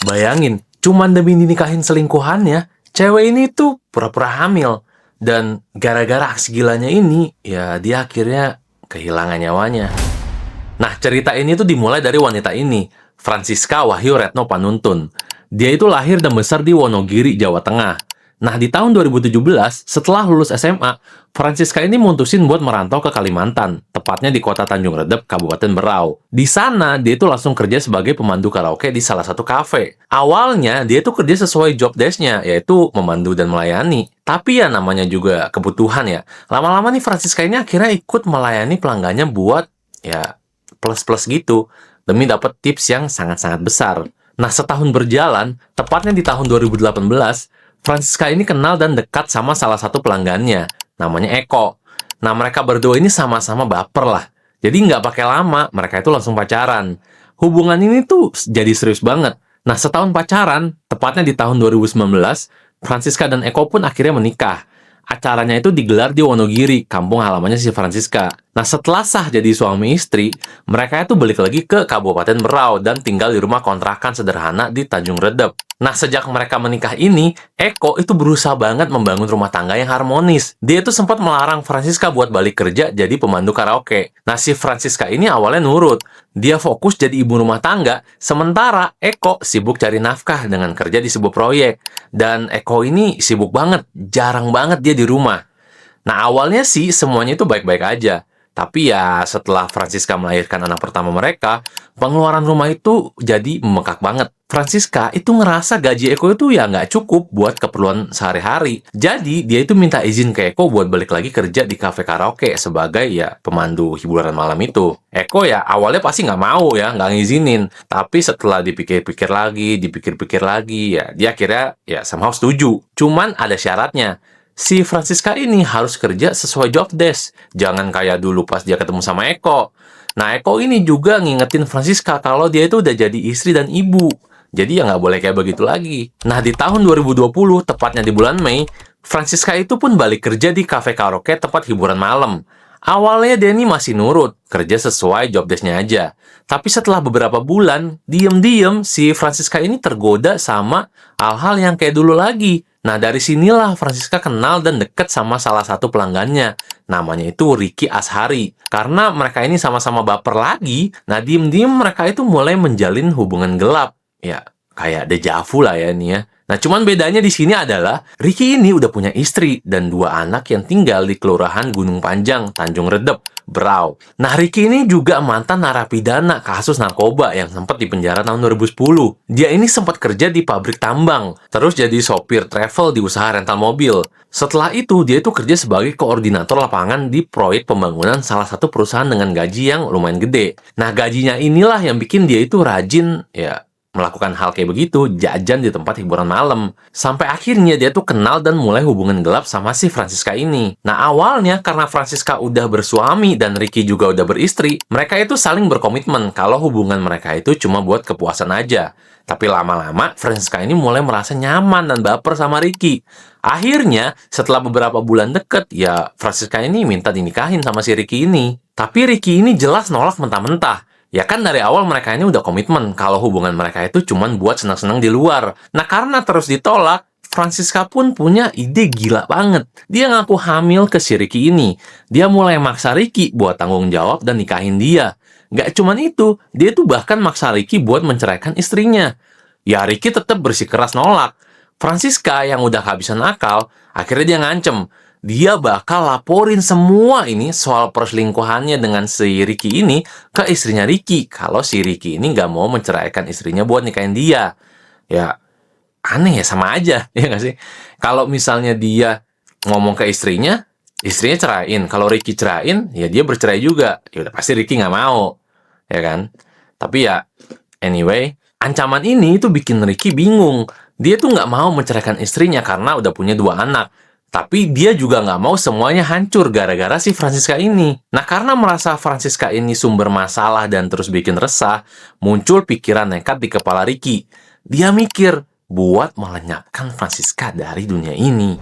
Bayangin, cuman demi dinikahin selingkuhannya, cewek ini tuh pura-pura hamil. Dan gara-gara aksi gilanya ini, ya dia akhirnya kehilangan nyawanya. Nah, cerita ini tuh dimulai dari wanita ini, Francisca Wahyu Retno Panuntun. Dia itu lahir dan besar di Wonogiri, Jawa Tengah. Nah, di tahun 2017, setelah lulus SMA, Francisca ini mutusin buat merantau ke Kalimantan, tepatnya di kota Tanjung Redep, Kabupaten Berau. Di sana, dia itu langsung kerja sebagai pemandu karaoke di salah satu kafe. Awalnya, dia itu kerja sesuai job desk-nya, yaitu memandu dan melayani. Tapi ya namanya juga kebutuhan ya. Lama-lama nih Francisca ini akhirnya ikut melayani pelanggannya buat ya plus-plus gitu, demi dapat tips yang sangat-sangat besar. Nah, setahun berjalan, tepatnya di tahun 2018, Francisca ini kenal dan dekat sama salah satu pelanggannya, namanya Eko. Nah, mereka berdua ini sama-sama baper lah. Jadi nggak pakai lama, mereka itu langsung pacaran. Hubungan ini tuh jadi serius banget. Nah, setahun pacaran, tepatnya di tahun 2019, Francisca dan Eko pun akhirnya menikah. Acaranya itu digelar di Wonogiri, kampung halamannya si Francisca. Nah, setelah sah jadi suami istri, mereka itu balik lagi ke Kabupaten Berau dan tinggal di rumah kontrakan sederhana di Tanjung Redep. Nah, sejak mereka menikah ini, Eko itu berusaha banget membangun rumah tangga yang harmonis. Dia itu sempat melarang Francisca buat balik kerja jadi pemandu karaoke. Nah, si Francisca ini awalnya nurut. Dia fokus jadi ibu rumah tangga, sementara Eko sibuk cari nafkah dengan kerja di sebuah proyek. Dan Eko ini sibuk banget, jarang banget dia di rumah. Nah, awalnya sih semuanya itu baik-baik aja. Tapi ya setelah Francisca melahirkan anak pertama mereka, pengeluaran rumah itu jadi membengkak banget. Francisca itu ngerasa gaji Eko itu ya nggak cukup buat keperluan sehari-hari. Jadi dia itu minta izin ke Eko buat balik lagi kerja di kafe karaoke sebagai ya pemandu hiburan malam itu. Eko ya awalnya pasti nggak mau ya, nggak ngizinin. Tapi setelah dipikir-pikir lagi, ya dia akhirnya ya somehow setuju. Cuman ada syaratnya. Si Francisca ini harus kerja sesuai job desk. Jangan kayak dulu pas dia ketemu sama Eko. Nah, Eko ini juga ngingetin Francisca kalau dia itu udah jadi istri dan ibu. Jadi ya nggak boleh kayak begitu lagi. Nah, di tahun 2020, tepatnya di bulan Mei, Francisca itu pun balik kerja di kafe karaoke tempat hiburan malam. Awalnya dia ini masih nurut, kerja sesuai job desk-nya aja. Tapi setelah beberapa bulan, diem-diem si Francisca ini tergoda sama hal-hal yang kayak dulu lagi. Nah, dari sinilah Francisca kenal dan deket sama salah satu pelanggannya. Namanya itu Ricky Ashari. Karena mereka ini sama-sama baper lagi, nah diem-diem mereka itu mulai menjalin hubungan gelap. Ya, kayak deja vu lah ya ini ya. Nah, cuman bedanya di sini adalah Ricky ini udah punya istri dan 2 anak yang tinggal di Kelurahan Gunung Panjang, Tanjung Redep, Berau. Nah, Ricky ini juga mantan narapidana kasus narkoba yang sempat dipenjara tahun 2010. Dia ini sempat kerja di pabrik tambang, terus jadi sopir travel di usaha rental mobil. Setelah itu, dia itu kerja sebagai koordinator lapangan di proyek pembangunan salah satu perusahaan dengan gaji yang lumayan gede. Nah, gajinya inilah yang bikin dia itu rajin, ya, melakukan hal kayak begitu, jajan di tempat hiburan malam. Sampai akhirnya dia tuh kenal dan mulai hubungan gelap sama si Francisca ini. Nah, awalnya karena Francisca udah bersuami dan Ricky juga udah beristri, mereka itu saling berkomitmen kalau hubungan mereka itu cuma buat kepuasan aja. Tapi lama-lama, Francisca ini mulai merasa nyaman dan baper sama Ricky. Akhirnya, setelah beberapa bulan deket, ya Francisca ini minta dinikahin sama si Ricky ini. Tapi Ricky ini jelas nolak mentah-mentah. Ya kan dari awal mereka ini udah komitmen kalau hubungan mereka itu cuma buat senang-senang di luar. Nah, karena terus ditolak, Francisca pun punya ide gila banget. Dia ngaku hamil ke si Ricky ini. Dia mulai maksa Ricky buat tanggung jawab dan nikahin dia. Gak cuman itu, dia tuh bahkan maksa Ricky buat menceraikan istrinya. Ya, Ricky tetap bersikeras nolak. Francisca yang udah kehabisan akal, akhirnya dia ngancem. Dia bakal laporin semua ini soal perselingkuhannya dengan si Ricky ini ke istrinya Ricky. Kalau si Ricky ini nggak mau menceraikan istrinya buat nikahin dia. Ya, aneh ya, sama aja. Ya nggak sih? Kalau misalnya dia ngomong ke istrinya ceraiin. Kalau Ricky ceraiin, ya dia bercerai juga. Ya udah pasti Ricky nggak mau. Ya kan? Tapi ya, anyway, ancaman ini itu bikin Ricky bingung. Dia tuh nggak mau menceraikan istrinya karena udah punya 2 anak. Tapi dia juga nggak mau semuanya hancur gara-gara si Francisca ini. Nah, karena merasa Francisca ini sumber masalah dan terus bikin resah, muncul pikiran nekat di kepala Ricky. Dia mikir buat melenyapkan Francisca dari dunia ini.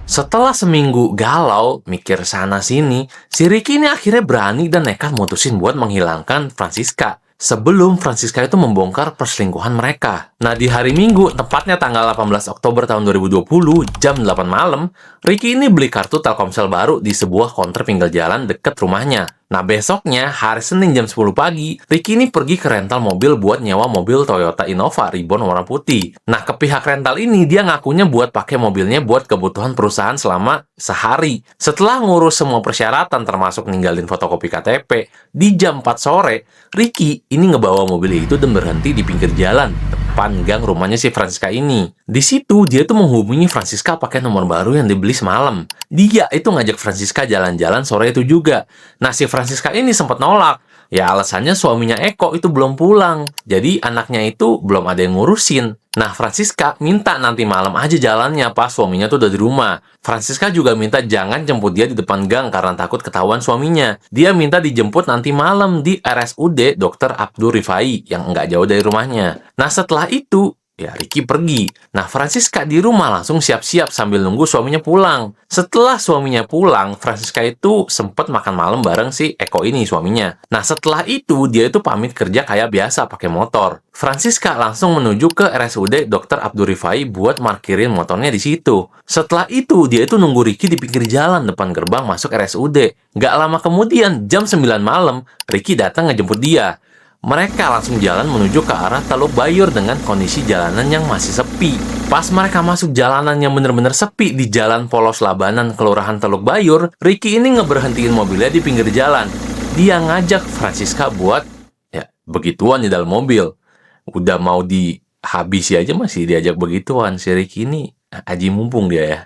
Setelah seminggu galau, mikir sana-sini, si Ricky ini akhirnya berani dan nekat mutusin buat menghilangkan Francisca. Sebelum Francisca itu membongkar perselingkuhan mereka. Nah, di hari Minggu, tepatnya tanggal 18 Oktober tahun 2020, jam 8 malam, Ricky ini beli kartu Telkomsel baru di sebuah konter pinggir jalan dekat rumahnya. Nah, besoknya, hari Senin jam 10 pagi, Ricky ini pergi ke rental mobil buat nyewa mobil Toyota Innova Ribbon warna putih. Nah, ke pihak rental ini, dia ngakunya buat pakai mobilnya buat kebutuhan perusahaan selama sehari. Setelah ngurus semua persyaratan termasuk ninggalin fotokopi KTP, di jam 4 sore, Ricky ini ngebawa mobil itu dan berhenti di pinggir jalan depan gang rumahnya si Francisca ini. Di situ dia tuh menghubungi Francisca pakai nomor baru yang dibeli semalam. Dia itu ngajak Francisca jalan-jalan sore itu juga. Nah, si Francisca ini sempat nolak. Ya alasannya suaminya Eko itu belum pulang. Jadi anaknya itu belum ada yang ngurusin. Nah, Francisca minta nanti malam aja jalannya pas suaminya tuh udah di rumah. Francisca juga minta jangan jemput dia di depan gang karena takut ketahuan suaminya. Dia minta dijemput nanti malam di RSUD Dr. Abdul Rifai yang nggak jauh dari rumahnya. Nah, setelah itu, ya, Ricky pergi. Nah, Francisca di rumah langsung siap-siap sambil nunggu suaminya pulang. Setelah suaminya pulang, Francisca itu sempat makan malam bareng si Eko ini, suaminya. Nah, setelah itu, dia itu pamit kerja kayak biasa pakai motor. Francisca langsung menuju ke RSUD Dr. Abdul Rifai buat markirin motornya di situ. Setelah itu, dia itu nunggu Ricky di pinggir jalan depan gerbang masuk RSUD. Nggak lama kemudian, jam 9 malam, Ricky datang ngejemput dia. Mereka langsung jalan menuju ke arah Teluk Bayur dengan kondisi jalanan yang masih sepi. Pas mereka masuk jalanan yang bener-bener sepi di Jalan Polos Labanan, Kelurahan Teluk Bayur, Ricky ini ngeberhentiin mobilnya di pinggir jalan. Dia ngajak Francisca buat, ya, begituan di dalam mobil. Udah mau dihabisi aja masih diajak begituan. Si Ricky ini aji mumpung dia ya.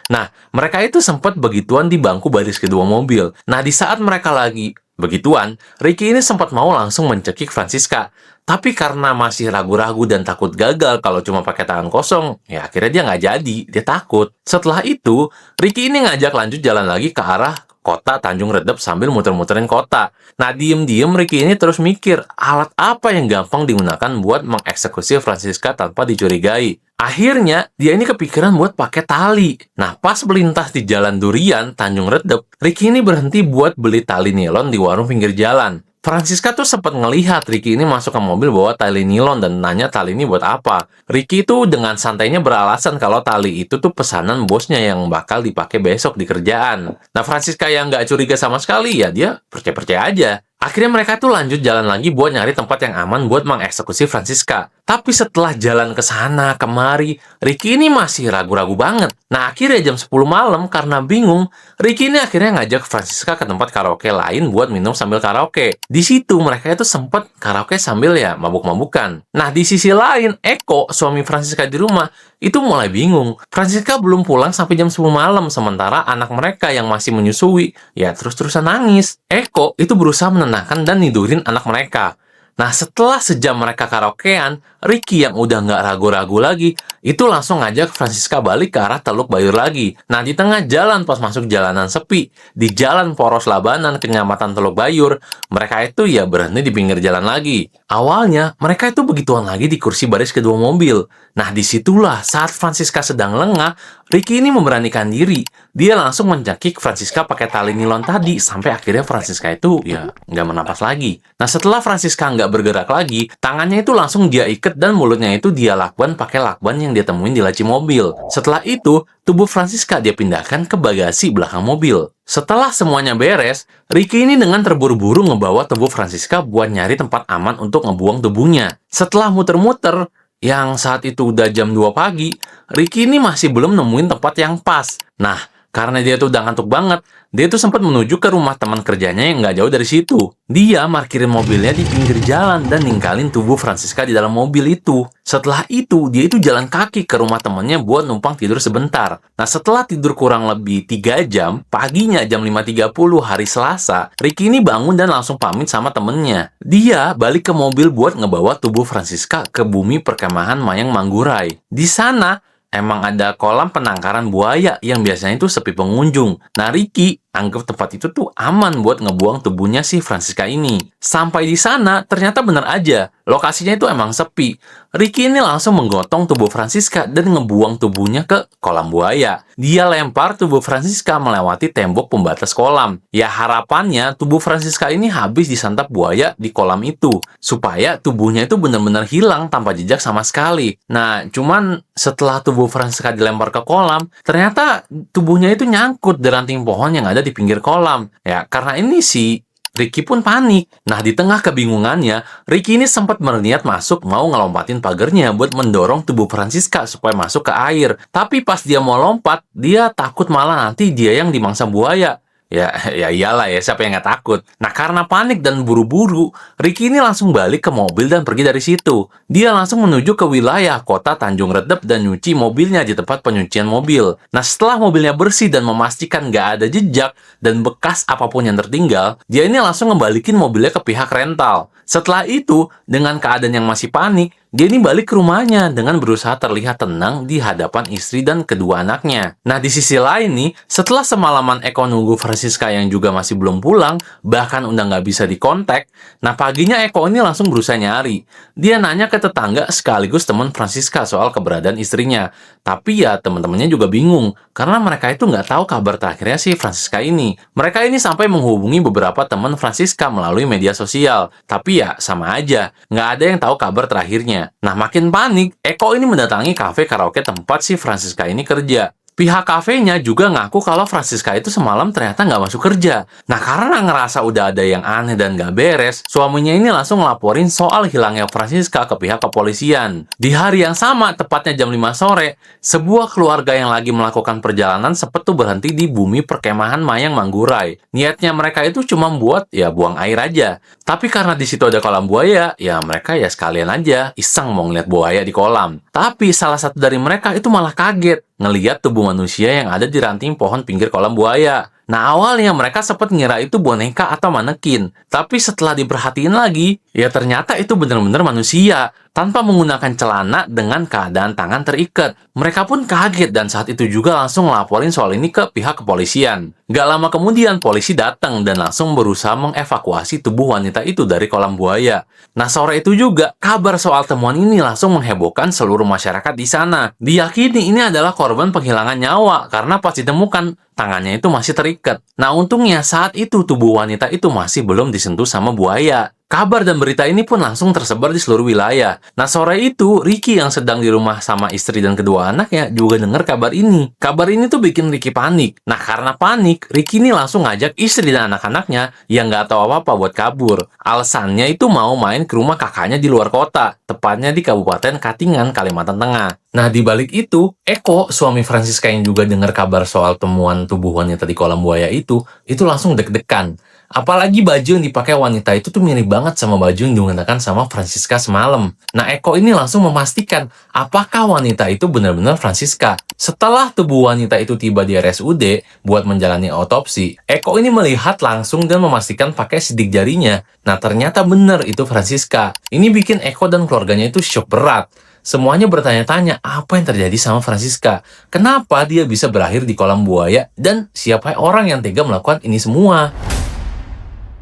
Nah, mereka itu sempat begituan di bangku baris kedua mobil. Nah, di saat mereka lagi begituan, Ricky ini sempat mau langsung mencekik Francisca. Tapi karena masih ragu-ragu dan takut gagal kalau cuma pakai tangan kosong, ya akhirnya dia nggak jadi, dia takut. Setelah itu, Ricky ini ngajak lanjut jalan lagi ke arah kota Tanjung Redep sambil muter-muterin kota. Nah, diem-diem Ricky ini terus mikir, alat apa yang gampang digunakan buat mengeksekusi Francisca tanpa dicurigai. Akhirnya, dia ini kepikiran buat pakai tali. Nah, pas melintas di Jalan Durian, Tanjung Redep, Ricky ini berhenti buat beli tali nilon di warung pinggir jalan. Francisca tuh sempat ngelihat Ricky ini masuk ke mobil bawa tali nilon dan nanya tali ini buat apa. Ricky tuh dengan santainya beralasan kalau tali itu tuh pesanan bosnya yang bakal dipakai besok di kerjaan. Nah, Francisca yang nggak curiga sama sekali, ya dia percaya-percaya aja. Akhirnya mereka tuh lanjut jalan lagi buat nyari tempat yang aman buat mengeksekusi Francisca. Tapi setelah jalan ke sana, kemari, Ricky ini masih ragu-ragu banget. Nah, akhirnya jam 10 malam karena bingung, Ricky ini akhirnya ngajak Francisca ke tempat karaoke lain buat minum sambil karaoke. Di situ mereka itu sempat karaoke sambil ya mabuk-mabukan. Nah, di sisi lain, Eko, suami Francisca di rumah, itu mulai bingung. Francisca belum pulang sampai jam 10 malam, sementara anak mereka yang masih menyusui, ya terus-terusan nangis. Eko itu berusaha menenangkan dan nidurin anak mereka. Nah, setelah sejam mereka karaokean, Ricky yang udah nggak ragu-ragu lagi, itu langsung ngajak Francisca balik ke arah Teluk Bayur lagi. Nah, di tengah jalan pas masuk jalanan sepi, di Jalan Poros Labanan, Kecamatan Teluk Bayur, mereka itu ya berhenti di pinggir jalan lagi. Awalnya, mereka itu begituan lagi di kursi baris kedua mobil. Nah, disitulah saat Francisca sedang lengah, Ricky ini memberanikan diri. Dia langsung mencekik Francisca pakai tali nilon tadi, sampai akhirnya Francisca itu ya nggak bernapas lagi. Nah, setelah Francisca nggak bergerak lagi, tangannya itu langsung dia ikat dan mulutnya itu dia lakban pakai lakban yang dia temuin di laci mobil. Setelah itu, tubuh Francisca dia pindahkan ke bagasi belakang mobil. Setelah semuanya beres, Ricky ini dengan terburu-buru ngebawa tubuh Francisca buat nyari tempat aman untuk ngebuang tubuhnya. Setelah muter-muter, yang saat itu udah jam 2 pagi, Ricky ini masih belum nemuin tempat yang pas. Nah, karena dia tuh udah ngantuk banget, dia tuh sempat menuju ke rumah teman kerjanya yang nggak jauh dari situ. Dia parkirin mobilnya di pinggir jalan dan ninggalin tubuh Francisca di dalam mobil itu. Setelah itu, dia itu jalan kaki ke rumah temannya buat numpang tidur sebentar. Nah, setelah tidur kurang lebih 3 jam, paginya jam 5.30 hari Selasa, Ricky ini bangun dan langsung pamit sama temennya. Dia balik ke mobil buat ngebawa tubuh Francisca ke bumi perkemahan Mayang Manggurai. Di sana, emang ada kolam penangkaran buaya yang biasanya itu sepi pengunjung. Nah, Ricky anggap tempat itu tuh aman buat ngebuang tubuhnya si Francisca ini. Sampai di sana, ternyata bener aja, lokasinya itu emang sepi. Ricky ini langsung menggotong tubuh Francisca dan ngebuang tubuhnya ke kolam buaya. Dia lempar tubuh Francisca melewati tembok pembatas kolam. Ya harapannya tubuh Francisca ini habis disantap buaya di kolam itu, supaya tubuhnya itu benar-benar hilang tanpa jejak sama sekali. Nah, cuman setelah tubuh Francisca dilempar ke kolam, ternyata tubuhnya itu nyangkut di ranting pohon yang ada di pinggir kolam. Ya, karena ini si Ricky pun panik. Nah, di tengah kebingungannya, Ricky ini sempat berniat masuk mau ngelompatin pagernya buat mendorong tubuh Francisca supaya masuk ke air. Tapi pas dia mau lompat, dia takut malah nanti dia yang dimangsa buaya. Ya iyalah ya, siapa yang nggak takut. Nah, karena panik dan buru-buru, Ricky ini langsung balik ke mobil dan pergi dari situ. Dia langsung menuju ke wilayah kota Tanjung Redep dan nyuci mobilnya di tempat penyucian mobil. Nah, setelah mobilnya bersih dan memastikan nggak ada jejak dan bekas apapun yang tertinggal, dia ini langsung ngembalikin mobilnya ke pihak rental. Setelah itu, dengan keadaan yang masih panik, dia ini balik ke rumahnya dengan berusaha terlihat tenang di hadapan istri dan kedua anaknya. Nah, di sisi lain nih, setelah semalaman Eko nunggu Francisca yang juga masih belum pulang, bahkan udah nggak bisa dikontak, nah paginya Eko ini langsung berusaha nyari. Dia nanya ke tetangga sekaligus teman Francisca soal keberadaan istrinya. Tapi ya teman-temannya juga bingung, karena mereka itu nggak tahu kabar terakhirnya si Francisca ini. Mereka ini sampai menghubungi beberapa teman Francisca melalui media sosial. Tapi ya sama aja, nggak ada yang tahu kabar terakhirnya. Nah, makin panik, Eko ini mendatangi kafe karaoke tempat si Francisca ini kerja. Pihak kafenya juga ngaku kalau Francisca itu semalam ternyata nggak masuk kerja. Nah, karena ngerasa udah ada yang aneh dan nggak beres, suaminya ini langsung ngelaporin soal hilangnya Francisca ke pihak kepolisian. Di hari yang sama, tepatnya jam 5 sore, sebuah keluarga yang lagi melakukan perjalanan sempat tuh berhenti di bumi perkemahan Mayang Manggurai. Niatnya mereka itu cuma buat ya buang air aja. Tapi karena di situ ada kolam buaya, ya mereka ya sekalian aja iseng mau ngeliat buaya di kolam. Tapi salah satu dari mereka itu malah kaget ngeliat tubuh manusia yang ada di ranting pohon pinggir kolam buaya. Nah, awalnya mereka sempat ngira itu boneka atau manekin. Tapi setelah diperhatiin lagi, ya ternyata itu benar-benar manusia, tanpa menggunakan celana dengan keadaan tangan terikat. Mereka pun kaget dan saat itu juga langsung ngelaporin soal ini ke pihak kepolisian. Gak lama kemudian, polisi datang dan langsung berusaha mengevakuasi tubuh wanita itu dari kolam buaya. Nah, sore itu juga, kabar soal temuan ini langsung menghebohkan seluruh masyarakat di sana. Diyakini ini adalah korban penghilangan nyawa, karena pas ditemukan, tangannya itu masih terikat. Nah, untungnya saat itu tubuh wanita itu masih belum disentuh sama buaya. Kabar dan berita ini pun langsung tersebar di seluruh wilayah. Nah, sore itu, Ricky yang sedang di rumah sama istri dan kedua anaknya juga dengar kabar ini. Kabar ini tuh bikin Ricky panik. Nah, karena panik, Ricky ini langsung ngajak istri dan anak-anaknya yang nggak tahu apa-apa buat kabur. Alasannya itu mau main ke rumah kakaknya di luar kota, tepatnya di Kabupaten Katingan, Kalimantan Tengah. Nah, di balik itu, Eko, suami Francisca yang juga dengar kabar soal temuan tubuh wanita di kolam buaya itu langsung deg-degan. Apalagi baju yang dipakai wanita itu tuh mirip banget sama baju yang digunakan sama Francisca semalam. Nah, Eko ini langsung memastikan apakah wanita itu benar-benar Francisca. Setelah tubuh wanita itu tiba di RSUD buat menjalani otopsi, Eko ini melihat langsung dan memastikan pakai sidik jarinya. Nah, ternyata benar itu Francisca. Ini bikin Eko dan keluarganya itu shock berat. Semuanya bertanya-tanya apa yang terjadi sama Francisca. Kenapa dia bisa berakhir di kolam buaya dan siapa orang yang tega melakukan ini semua.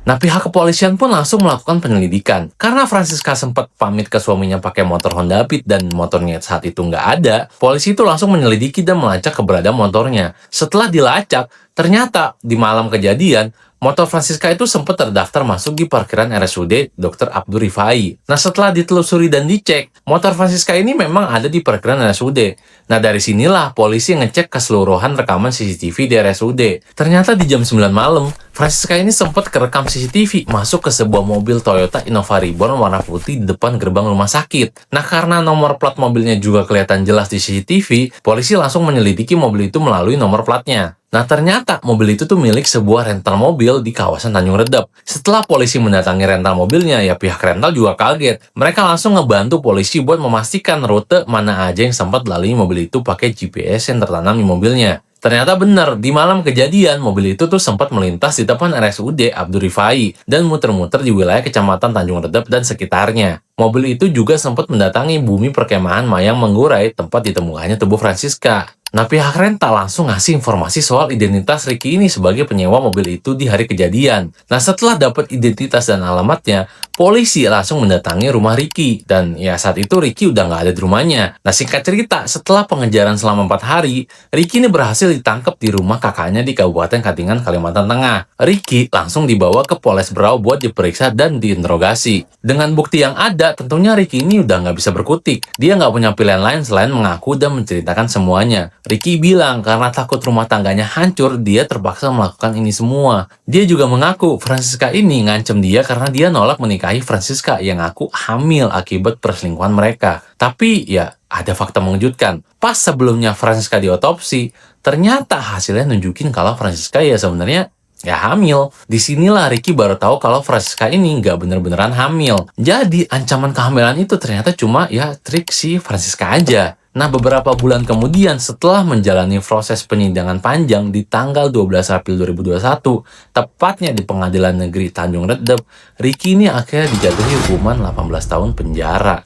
Nah, pihak kepolisian pun langsung melakukan penyelidikan. Karena Francisca sempat pamit ke suaminya pakai motor Honda Beat dan motornya saat itu nggak ada, polisi itu langsung menyelidiki dan melacak keberadaan motornya. Setelah dilacak, ternyata di malam kejadian, motor Francisca itu sempat terdaftar masuk di parkiran RSUD Dr. Abdur Rifai. Nah, setelah ditelusuri dan dicek, motor Francisca ini memang ada di parkiran RSUD. Nah, dari sinilah polisi ngecek keseluruhan rekaman CCTV di RSUD. Ternyata di jam 9 malam, Francisca ini sempat kerekam CCTV masuk ke sebuah mobil Toyota Innova Reborn warna putih di depan gerbang rumah sakit. Nah, karena nomor plat mobilnya juga kelihatan jelas di CCTV, polisi langsung menyelidiki mobil itu melalui nomor platnya. Nah, ternyata mobil itu tuh milik sebuah rental mobil di kawasan Tanjung Redep. Setelah polisi mendatangi rental mobilnya, ya pihak rental juga kaget. Mereka langsung ngebantu polisi buat memastikan rute mana aja yang sempat lalui mobil itu pakai GPS yang tertanam di mobilnya. Ternyata benar, di malam kejadian, mobil itu tuh sempat melintas di depan RSUD Abdur Rifai dan muter-muter di wilayah Kecamatan Tanjung Redep dan sekitarnya. Mobil itu juga sempat mendatangi bumi perkemahan Mayang Manggurai, tempat ditemukannya tubuh Francisca. Nah, pihak rental langsung ngasih informasi soal identitas Ricky ini sebagai penyewa mobil itu di hari kejadian. Nah, setelah dapat identitas dan alamatnya, polisi langsung mendatangi rumah Ricky. Dan ya saat itu Ricky udah nggak ada di rumahnya. Nah, singkat cerita, setelah pengejaran selama 4 hari, Ricky ini berhasil ditangkap di rumah kakaknya di Kabupaten Katingan, Kalimantan Tengah. Ricky langsung dibawa ke Polres Berau buat diperiksa dan diinterogasi. Dengan bukti yang ada, tentunya Ricky ini udah nggak bisa berkutik. Dia nggak punya pilihan lain selain mengaku dan menceritakan semuanya. Ricky bilang karena takut rumah tangganya hancur, dia terpaksa melakukan ini semua. Dia juga mengaku Francisca ini ngancem dia karena dia nolak menikahi Francisca yang ngaku hamil akibat perselingkuhan mereka. Tapi ya, ada fakta mengejutkan. Pas sebelumnya Francisca diotopsi, ternyata hasilnya nunjukin kalau Francisca ya sebenarnya ya hamil. Disinilah Ricky baru tahu kalau Francisca ini nggak bener-beneran hamil. Jadi ancaman kehamilan itu ternyata cuma ya trik si Francisca aja. Nah, beberapa bulan kemudian setelah menjalani proses penyidangan panjang di tanggal 12 April 2021, tepatnya di Pengadilan Negeri Tanjung Redep, Ricky ini akhirnya dijatuhi hukuman 18 tahun penjara.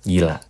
Gila.